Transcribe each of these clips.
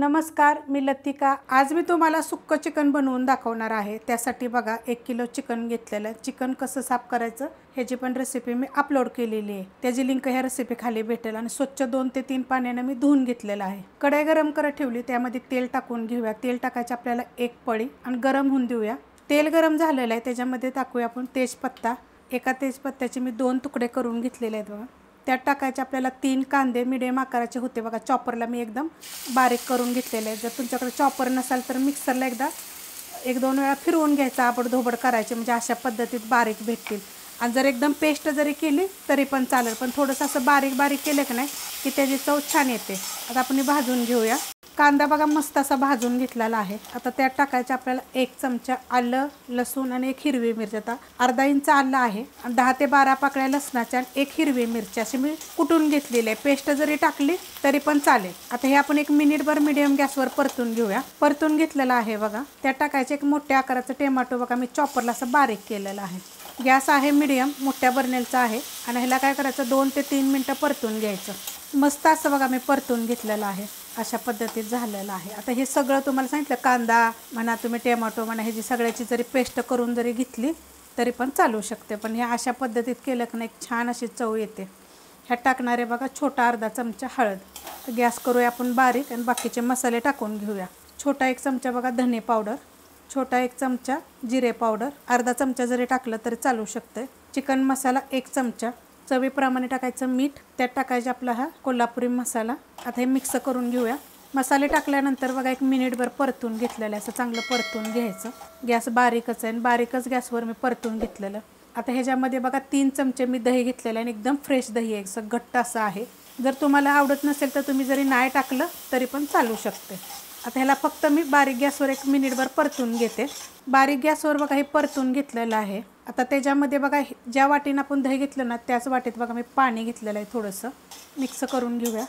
नमस्कार, मी लतिका। आज मी तुम्हाला सुक्क चिकन बनवून दाखवणार आहे। त्यासाठी बघा 1 किलो चिकन घेतलेलं आहे। चिकन कसं साफ करायचं ह्याची पण रेसिपी मी अपलोड केलेली आहे। त्याची लिंक ह्या रेसिपी खाली भेटेल। आणि स्वच्छ 2 ते 3 पाण्याने मी धुवून घेतलेलं आहे। कढई गरम करत ठेवली, त्यामध्ये तेल टाकून घेऊया। तेल टाकायचे आपल्याला 1 पळी आणि गरम होऊन देऊया। तेल गरम झालेलं आहे, त्याच्यामध्ये टाकूया आपण तेजपत्ता। एका तेजपत्त्याचे मी 2 तुकडे करून घेतलेले आहेत बघा। त्यात टाकायचे आपल्याला 3 कांदे मीडियम आकाराचे होते बघा। चॉपरला मी एकदम बारीक करून घेतलेले आहे। जर तुमच्याकडे चॉपर नसेल तर मिक्सरला एकदा 1-2 वेळा फिरवून घ्यायचा, आबडधोबड करायचे, म्हणजे अशा पद्धतीत बारीक भेटतील। आणि जर एकदम पेस्ट जरी केली तरी पण चालेल, पण थोडंसं असं बारीक बारीक केलं की नाही की त्याची चव छान येते। आता आपण भाजून घेऊया। कांदा बघा मस्त असा भाजून घेतलेला आहे। आता त्यात टाकायचं आपल्याला 1 चमचा आलं, लसूण आणि 1 हिरवी मिरची। आता अर्धा इंच आलं आहे आणि 10 ते 12 पाकळ्या लसणाच्या आणि 1 हिरवी मिरची अशी मी कुटून घेतलेली आहे। पेस्ट जरी टाकली तरी पण चालेल। आता हे आपण 1 मिनिटभर मीडियम गॅसवर परतून घेऊया। परतून घेतलेला आहे बघा। त्यात टाकायचं 1 मोठ्या आकाराचं टोमॅटो बघा, मी चॉपरला असं बारीक केलेलं आहे। गॅस आहे मीडियम, मोठ्या बर्नेलचा आहे। आणि ह्याला काय करायचं 2 ते 3 मिनिटं परतून घ्यायचं। मस्त असं बघा मी परतून घेतलेलं आहे। अशा पद्धतीत झालेलं आहे। आता हे सगळं तुम्हाला सांगितलं, कांदा म्हणा तुम्ही, टोमॅटो म्हणा, ह्याची सगळ्याची जरी पेस्ट करून जरी घेतली तरी पण चालू शकते, पण हे अशा पद्धतीत केलं की नाही छान अशी चव येते। ह्यात टाकणारे बघा छोटा अर्धा चमचा हळद। तर गॅस करूया आपण बारीक आणि बाकीचे मसाले टाकून घेऊया। छोटा 1 चमचा बघा धने पावडर, छोटा 1 चमचा जिरे पावडर, अर्धा चमचा जरी टाकलं तरी चालू शकते। चिकन मसाला 1 चमचा, चवीप्रमाणे टाकायचं मीठ। त्यात टाकायचं आपला हा कोल्हापुरी मसाला। आता हे मिक्स करून घेऊया। मसाले टाकल्यानंतर बघा 1 मिनिटभर परतून घेतलेलं आहे, असं चांगलं परतून घ्यायचं। गॅस बारीकच आहे आणि बारीकच गॅसवर मी परतून घेतलेलं। आता ह्याच्यामध्ये बघा 3 चमचे मी दही घेतलेलं आहे आणि एकदम फ्रेश दही आहे, असं घट्ट असं आहे। जर तुम्हाला आवडत नसेल तर तुम्ही जरी नाही टाकलं तरी पण चालू शकते। आता ह्याला फक्त मी बारीक गॅसवर 1 मिनिटभर परतून घेते। बारीक गॅसवर बघा हे परतून घेतलेलं आहे। आता त्याच्यामध्ये बघा ज्या वाटीनं आपण दही घेतलं ना त्याच वाटीत बघा मी पाणी घेतलेलं आहे। थोडंसं मिक्स करून घेऊया।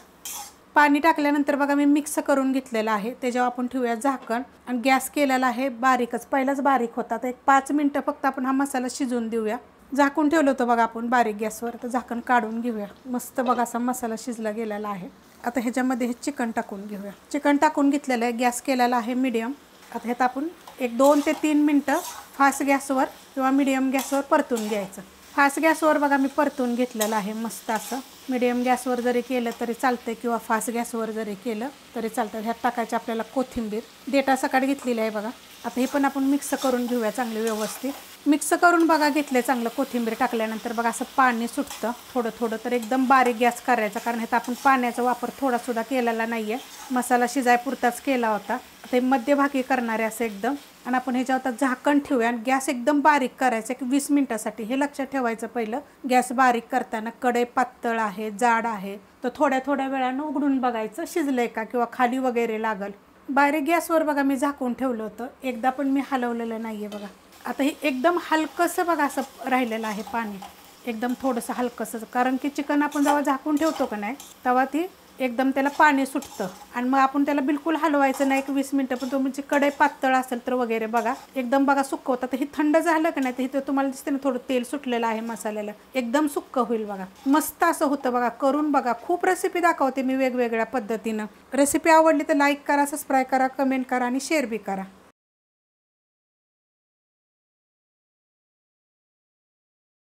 पाणी टाकल्यानंतर बघा मी मिक्स करून घेतलेलं आहे। त्याच्यावर आपण ठेवूया झाकण आणि गॅस केलेला आहे बारीकच, पहिलाच बारीक होता। तर 1 5 मिनटं फक्त आपण हा मसाला शिजवून देऊया। झाकून ठेवलं होतं बघा आपण बारीक गॅसवर, तर झाकण काढून घेऊया। मस्त बघा असा मसाला शिजला गेलेला आहे। आता ह्याच्यामध्ये हे चिकन टाकून घेऊया। चिकन टाकून घेतलेलं आहे, गॅस केलेला आहे मीडियम। आता ह्यात आपण 2 ते 3 मिनटं फास्ट गॅसवर किंवा मीडियम गॅसवर परतून घ्यायचं। फास्ट गॅसवर बघा मी परतून घेतलेलं आहे मस्त असं। मीडियम गॅसवर जरी केलं तरी चालतं किंवा फास्ट गॅसवर जरी केलं तरी चालतं। ह्यात टाकायचं आपल्याला कोथिंबीर, देठा सकाळी घेतलेली आहे बघा। आता हे पण आपण मिक्स करून घेऊया चांगले व्यवस्थित। मिक्स करून बघा घेतले चांगलं। कोथिंबीर टाकल्यानंतर बघा असं पाणी सुटतं थोडं थोडं, तर एकदम बारीक गॅस करायचा, कारण ह्यात आपण पाण्याचा वापर थोडासुद्धा केलेला नाही आहे। मसाला शिजायपुरताच केला होता। आता हे मध्यभागी करणार आहे असं एकदम। आणि आपण ह्याच्यावर झाकण ठेवूया आणि गॅस एकदम बारीक करायचं 20 मिनिटासाठी। हे लक्षात ठेवायचं पहिलं, गॅस बारीक करताना कढई पातळ आहे जाड आहे तर थोड्या थोड्या वेळानं उघडून बघायचं शिजलंय का किंवा खाली वगैरे लागल। बारीक गॅसवर बघा मी झाकून ठेवलं होतं, एकदा पण मी हलवलेलं नाही आहे बघा। आता हे एकदम हलकंसं बघा असं राहिलेलं आहे पाणी, एकदम थोडंसं हलकंसं, कारण की चिकन आपण जेव्हा झाकून ठेवतो का नाही तेव्हा ती एकदम त्याला पाणी सुटतं आणि मग आपण त्याला बिलकुल हलवायचं नाही 20 मिनिटं। पण तुमची कढई पातळ असेल तर वगैरे बघा एकदम बघा सुक्क होतं। तर हे थंड झालं का नाही तर इथं तुम्हाला दिसते ना थोडं तेल सुटलेलं आहे मसाल्याला, एकदम सुक्क होईल बघा। मस्त असं होतं बघा, करून बघा। खूप रेसिपी दाखवते मी वेगवेगळ्या पद्धतीनं। रेसिपी आवडली तर लाईक करा, सबस्क्राईब करा, कमेंट करा आणि शेअर बी करा।